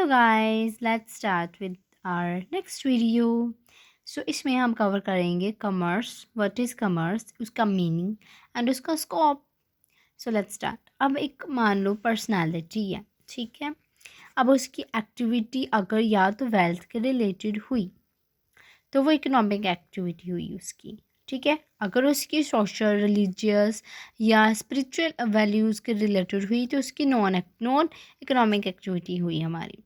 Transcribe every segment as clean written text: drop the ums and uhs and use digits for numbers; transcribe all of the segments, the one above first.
Hello guys, let's start with our next video. इसमें हम cover करेंगे कमर्स, व्हाट इज़ कमर्स, उसका meaning and उसका स्कोप। Let's start. अब एक मान लो पर्सनालिटी है, ठीक है। अब उसकी एक्टिविटी अगर या तो वेल्थ के रिलेटेड हुई तो वो इकोनॉमिक एक्टिविटी हुई उसकी, ठीक है। अगर उसकी सोशल, रिलीजियस या स्पिरिचुअल वैल्यूज़ के रिलेटेड हुई तो उसकी नॉन इकोनॉमिक एक्टिविटी हुई हमारी।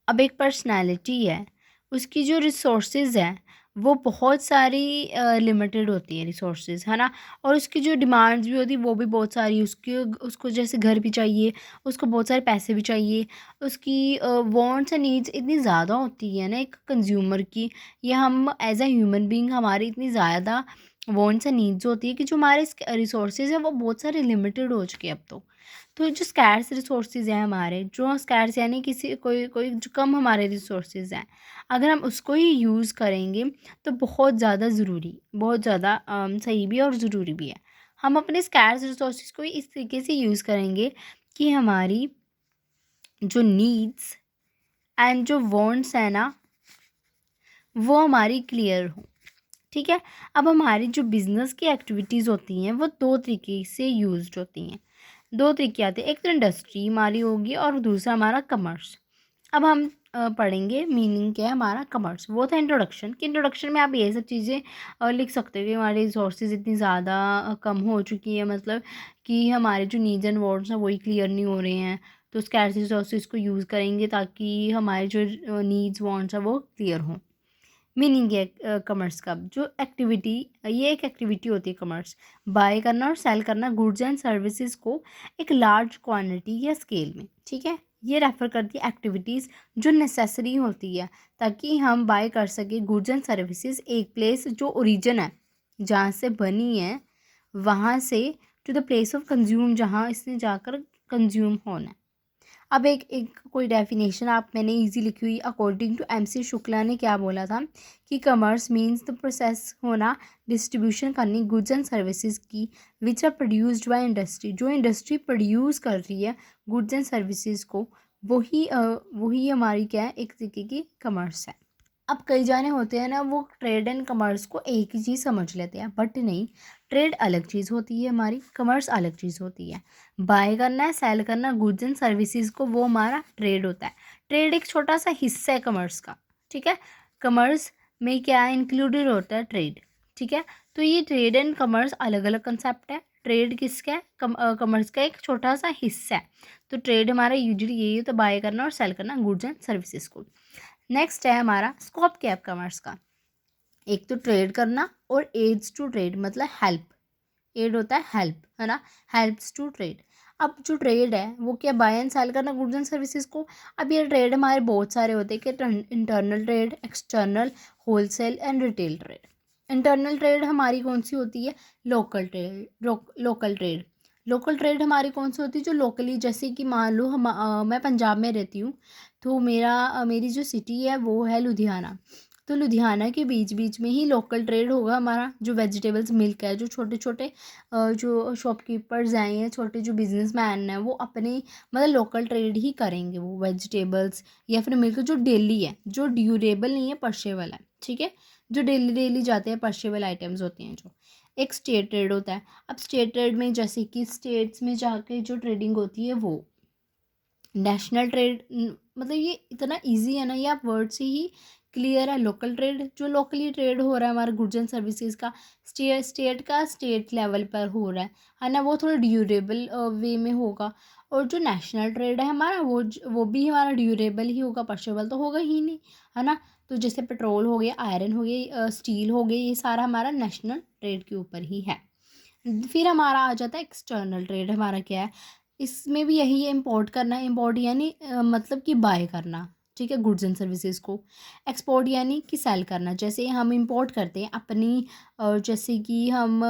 अब एक पर्सनैलिटी है, उसकी जो रिसोर्सेज है वो बहुत सारी लिमिटेड होती है रिसोर्सेज, है ना। और उसकी जो डिमांड्स भी होती है वो भी बहुत सारी, उसको जैसे घर भी चाहिए, उसको बहुत सारे पैसे भी चाहिए, उसकी वांट्स एंड नीड्स इतनी ज़्यादा होती है ना एक कंज्यूमर की, या हम एज अ ह्यूमन बीइंग हमारी इतनी ज़्यादा वांट्स एंड नीड्स होती है कि जो हमारे रिसोर्सेज है वो बहुत सारे लिमिटेड हो चुके हैं अब तो जो स्कैर्स रिसोर्सेज हैं हमारे, जो स्कैर्स यानी किसी कोई कोई जो कम हमारे रिसोर्सेज हैं, अगर हम उसको ही यूज़ करेंगे तो बहुत ज़्यादा ज़रूरी, बहुत ज़्यादा सही भी है और ज़रूरी भी है। हम अपने स्कैर्स रिसोर्सेज को इस तरीके से यूज़ करेंगे कि हमारी जो नीड्स एंड जो वांट्स है ना वो हमारी क्लियर हो, ठीक है। अब हमारी जो बिज़नेस की एक्टिविटीज़ होती हैं वो दो तरीके से यूज्ड होती हैं, दो तरीके आते हैं। एक तो इंडस्ट्री हमारी होगी और दूसरा हमारा कमर्स। अब हम पढ़ेंगे मीनिंग क्या है हमारा कमर्स। वो था इंट्रोडक्शन, कि इंट्रोडक्शन में आप ये सब चीज़ें लिख सकते हो कि हमारी रिसोर्सेज इतनी ज़्यादा कम हो चुकी है, मतलब कि हमारे जो नीड्स एंड वांट्स हैं वही क्लियर नहीं हो रहे हैं, तो स्कैर्स रिसोर्सेज को यूज़ करेंगे ताकि हमारे जो नीड्स वांट्स हैं वो क्लियर हों। मीनिंग है कमर्स का जो एक्टिविटी, ये एक एक्टिविटी होती है कमर्स, बाय करना और सेल करना गुड्स एंड सर्विसेज को एक लार्ज क्वांटिटी या स्केल में, ठीक है। ये रेफर करती है एक्टिविटीज़ जो नेसेसरी होती है ताकि हम बाय कर सके गुड्स एंड सर्विसेज एक प्लेस जो ओरिजिन है जहाँ से बनी है वहाँ से to the place of consume जहाँ इसने जाकर कंज्यूम होना है। अब एक कोई डेफिनेशन आप मैंने इजी लिखी हुई, अकॉर्डिंग टू एमसी शुक्ला ने क्या बोला था कि कमर्स मींस द प्रोसेस होना, डिस्ट्रीब्यूशन करनी गुड्स एंड सर्विसेज की which are produced by industry, जो इंडस्ट्री प्रोड्यूस कर रही है गुड्स एंड सर्विसेज को, वही हमारी क्या है एक तरीके की कमर्स है। अब कई जाने होते हैं ना वो ट्रेड एंड कमर्स को एक ही चीज़ समझ लेते हैं, बट नहीं। ट्रेड अलग चीज़ होती है हमारी, कमर्स अलग चीज़ होती है। बाय करना है, सेल करना गुड्स एंड सर्विसेज को, वो हमारा ट्रेड होता है। ट्रेड एक छोटा सा हिस्सा है कमर्स का, ठीक है। कमर्स में क्या इंक्लूडेड होता है, ट्रेड, ठीक है। तो ये ट्रेड एंड कमर्स अलग अलग कंसेप्ट है। ट्रेड किसका है, कमर्स का एक छोटा सा हिस्सा है। तो ट्रेड हमारा यूजुअली यही होता है, बाय करना और सेल करना गुड्स एंड सर्विसेज को। नेक्स्ट है हमारा स्कोप क्या है कमर्स का। एक तो ट्रेड करना और एड्स टू ट्रेड, मतलब हेल्प, एड होता है हेल्प, है ना, हेल्प्स टू ट्रेड। अब जो ट्रेड है वो क्या, बाय एंड सेल करना गुड्स एंड सर्विसेज को। अब ये ट्रेड हमारे बहुत सारे होते हैं कि internal trade, external, wholesale and retail trade. Internal trade हमारी कौन सी होती है, local trade, local trade. Local trade हमारी कौन सी होती है, जो लोकली, जैसे कि मान लो मैं पंजाब में रहती हूँ, तो मेरी जो सिटी है वो है लुधियाना। तो लुधियाना के बीच बीच में ही लोकल ट्रेड होगा हमारा, जो वेजिटेबल्स मिल्क है, जो छोटे छोटे जो शॉपकीपर्स हैं या छोटे जो बिजनेसमैन हैं वो अपने मतलब लोकल ट्रेड ही करेंगे, वो वेजिटेबल्स या फिर मिल्क जो डेली है, जो ड्यूरेबल नहीं है, पर्शेबल है, ठीक है। जो डेली डेली जाते हैं, पर्शेबल आइटम्स होते हैं जो। एक स्टेट ट्रेड होता है। अब स्टेट ट्रेड में जैसे कि स्टेट्स में जाके जो ट्रेडिंग होती है वो। नेशनल ट्रेड मतलब ये इतना इजी है ना, ये आप वर्ड से ही क्लियर है। लोकल ट्रेड जो लोकली ट्रेड हो रहा है हमारे गुड्स एंड सर्विसेज का, स्टेट का स्टेट लेवल पर हो रहा है ना, वो थोड़ा ड्यूरेबल वे में होगा। और जो नेशनल ट्रेड है हमारा वो भी हमारा ड्यूरेबल ही होगा, पर्शेबल तो होगा ही नहीं, है ना। तो जैसे पेट्रोल हो गया, आयरन हो गई, स्टील हो गई, ये सारा हमारा नेशनल ट्रेड के ऊपर ही है। फिर हमारा आ जाता है एक्सटर्नल ट्रेड, हमारा क्या है, इसमें भी यही है, इंपोर्ट करना। इंपोर्ट यानी मतलब कि बाय करना, ठीक है, गुड्स एंड सर्विसेज को। एक्सपोर्ट यानी कि सेल करना, जैसे हम इंपोर्ट करते हैं अपनी जैसे कि हम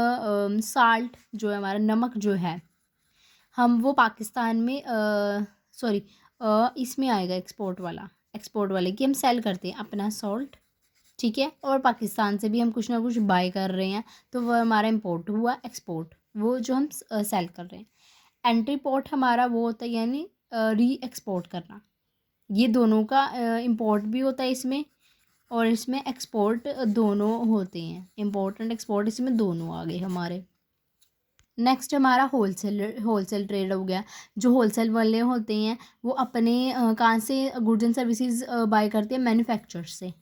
साल्ट जो है हमारा नमक जो है, हम वो पाकिस्तान में सॉरी इसमें आएगा एक्सपोर्ट वाला, एक्सपोर्ट वाले कि हम सेल करते हैं अपना सॉल्ट, ठीक है। और पाकिस्तान से भी हम कुछ ना कुछ बाय कर रहे हैं, तो वो हमारा इंपोर्ट हुआ, एक्सपोर्ट वो जो हम सेल कर रहे हैं। एंट्री पोर्ट हमारा वो होता है यानी री एक्सपोर्ट करना, ये दोनों का इम्पोर्ट भी होता है इसमें, और इसमें एक्सपोर्ट दोनों होते हैं। इम्पोर्ट एंड एक्सपोर्ट इसमें दोनों आ गए हमारे। नेक्स्ट हमारा होलसेल ट्रेड हो गया। जो होलसेल वाले होते हैं वो अपने कहाँ से गुड्स एंड सर्विसेज बाय करते हैं, मैन्युफैक्चरर से।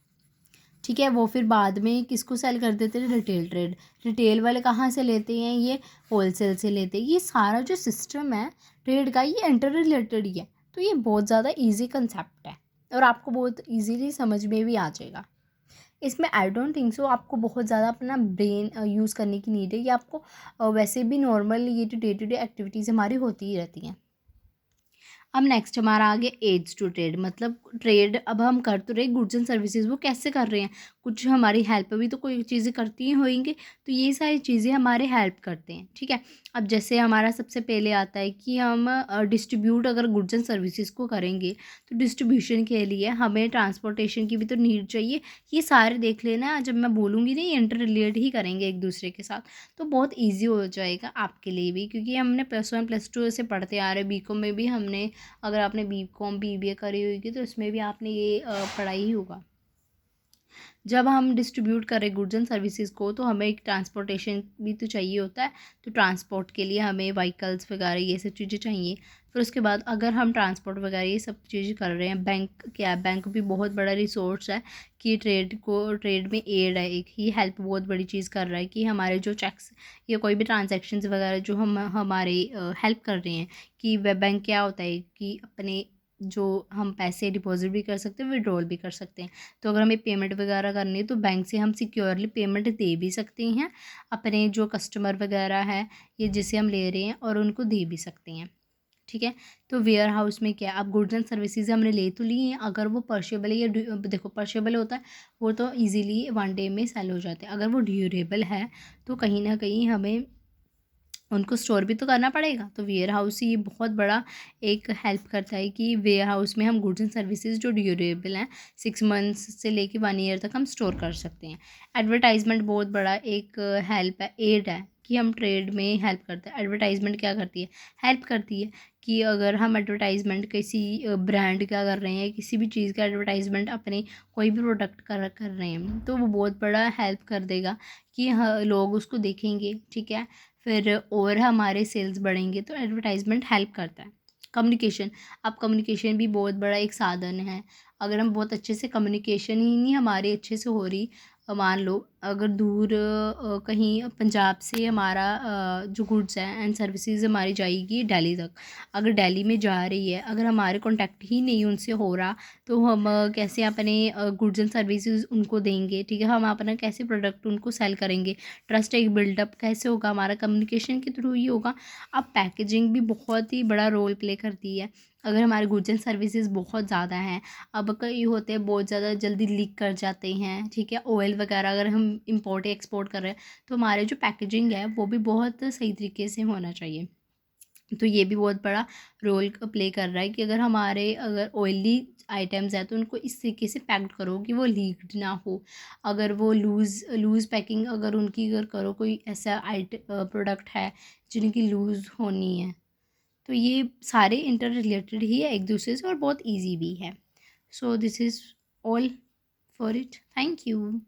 ठीक है, वो फिर बाद में किसको सेल कर देते हैं, रिटेल ट्रेड। रिटेल वाले कहाँ से लेते हैं, ये होलसेल से लेते हैं। ये सारा जो सिस्टम है ट्रेड का, ये इंटर रिलेटेड ही है। तो ये बहुत ज़्यादा इजी कंसेप्ट है और आपको बहुत इजीली समझ में भी आ जाएगा। इसमें आई डोंट थिंक सो आपको बहुत ज़्यादा अपना ब्रेन यूज़ करने की नीड है। ये आपको वैसे भी नॉर्मल ये जो डे टू डे एक्टिविटीज़ हमारी होती ही रहती हैं। अब नेक्स्ट हमारा आ गया एड्स टू ट्रेड, मतलब ट्रेड अब हम कर तो रहे गुड्स एंड सर्विसेज, वो कैसे कर रहे हैं, कुछ हमारी हेल्प भी तो कोई चीज़ें करती ही होंगी। तो ये सारी चीज़ें हमारे हेल्प करते हैं। ठीक है, अब जैसे हमारा सबसे पहले आता है कि हम डिस्ट्रीब्यूट अगर गुड्स एंड सर्विसेज को करेंगे तो डिस्ट्रीब्यूशन के लिए हमें ट्रांसपोर्टेशन की भी तो नीड चाहिए। ये सारे देख लेना, जब मैं बोलूँगी ना ये इंटर रिलेट ही करेंगे एक दूसरे के साथ, तो बहुत ईजी हो जाएगा आपके लिए भी, क्योंकि हमने +1 +2 से पढ़ते आ रहे। बीकॉम में भी हमने, अगर आपने बीकॉम बीबीए करी होगी तो इसमें भी आपने ये पढ़ा ही होगा। जब हम डिस्ट्रीब्यूट करें गुड्स एंड सर्विसेज को तो हमें एक ट्रांसपोर्टेशन भी तो चाहिए होता है। तो ट्रांसपोर्ट के लिए हमें व्हीकल्स वगैरह ये सब चीज़ें चाहिए। फिर उसके बाद अगर हम ट्रांसपोर्ट वगैरह ये सब चीज़ें कर रहे हैं, बैंक क्या, बैंक भी बहुत बड़ा रिसोर्स है कि ट्रेड में एड है, एक ही हेल्प बहुत बड़ी चीज़ कर रहा है कि हमारे जो चेक्स या कोई भी ट्रांजेक्शन्स वगैरह जो हम हमारे हेल्प कर रहे हैं। कि वे बैंक क्या होता है कि अपने जो हम पैसे डिपॉजिट भी कर सकते हैं, विड्रॉल भी कर सकते हैं। तो अगर हमें पेमेंट वगैरह करनी है तो बैंक से हम सिक्योरली पेमेंट दे भी सकते हैं अपने जो कस्टमर वगैरह है ये जिसे हम ले रहे हैं, और उनको दे भी सकते हैं। ठीक है, तो वेयर हाउस में क्या, अब गुड्स एंड सर्विसेज हमने ले तो ली हैं, अगर वो पर्शेबल है या देखो पर्शेबल होता है वो तो इजीली 1 डे में सेल हो जाते हैं। अगर वो ड्यूरेबल है तो कहीं ना कहीं हमें उनको स्टोर भी तो करना पड़ेगा। तो वेयर हाउस ये बहुत बड़ा एक हेल्प करता है कि वेयर हाउस में हम गुड्स एंड सर्विसेज जो ड्यूरेबल हैं 6 मंथ्स से लेके 1 ईयर तक हम स्टोर कर सकते हैं। एडवर्टाइजमेंट बहुत बड़ा एक हेल्प है, एड है कि हम ट्रेड में हेल्प करते हैं। एडवर्टाइजमेंट क्या करती है, हेल्प करती है कि अगर हम एडवर्टाइजमेंट किसी ब्रांड का कर रहे हैं, किसी भी चीज़ का एडवर्टाइजमेंट अपने कोई भी प्रोडक्ट कर रहे हैं, तो वो बहुत बड़ा हेल्प कर देगा कि लोग उसको देखेंगे। ठीक है, फिर और हमारे सेल्स बढ़ेंगे। तो एडवर्टाइजमेंट हेल्प करता है। कम्युनिकेशन, अब कम्युनिकेशन भी बहुत बड़ा एक साधन है। अगर हम बहुत अच्छे से कम्युनिकेशन ही नहीं हमारी अच्छे से हो रही, मान लो अगर दूर कहीं पंजाब से हमारा जो गुड्स हैं एंड सर्विसेज हमारी जाएगी दिल्ली तक, अगर दिल्ली में जा रही है, अगर हमारे कांटेक्ट ही नहीं उनसे हो रहा, तो हम कैसे अपने गुड्स एंड सर्विसेज उनको देंगे। ठीक है, हम अपना कैसे प्रोडक्ट उनको सेल करेंगे, ट्रस्ट एक बिल्डअप कैसे होगा, हमारा कम्युनिकेशन के थ्रू ही होगा। अब पैकेजिंग भी बहुत ही बड़ा रोल प्ले करती है। अगर हमारे गुड्स एंड सर्विसेज बहुत ज़्यादा हैं, अब कई होते हैं बहुत ज़्यादा जल्दी लीक कर जाते हैं। ठीक है, ऑयल वगैरह अगर हम इंपोर्ट या एक्सपोर्ट कर रहे हैं तो हमारे जो पैकेजिंग है वो भी बहुत सही तरीके से होना चाहिए। तो ये भी बहुत बड़ा रोल प्ले कर रहा है कि अगर ऑयली आइटम्स है तो उनको इस तरीके से पैक्ड करो कि वो लीक्ड ना हो। अगर वो लूज़ पैकिंग अगर उनकी अगर करो, कोई ऐसा प्रोडक्ट है जिनकी लूज़ होनी है, तो ये सारे इंटर रिलेटेड ही है एक दूसरे से और बहुत ईजी भी है। So this is all for it, thank you.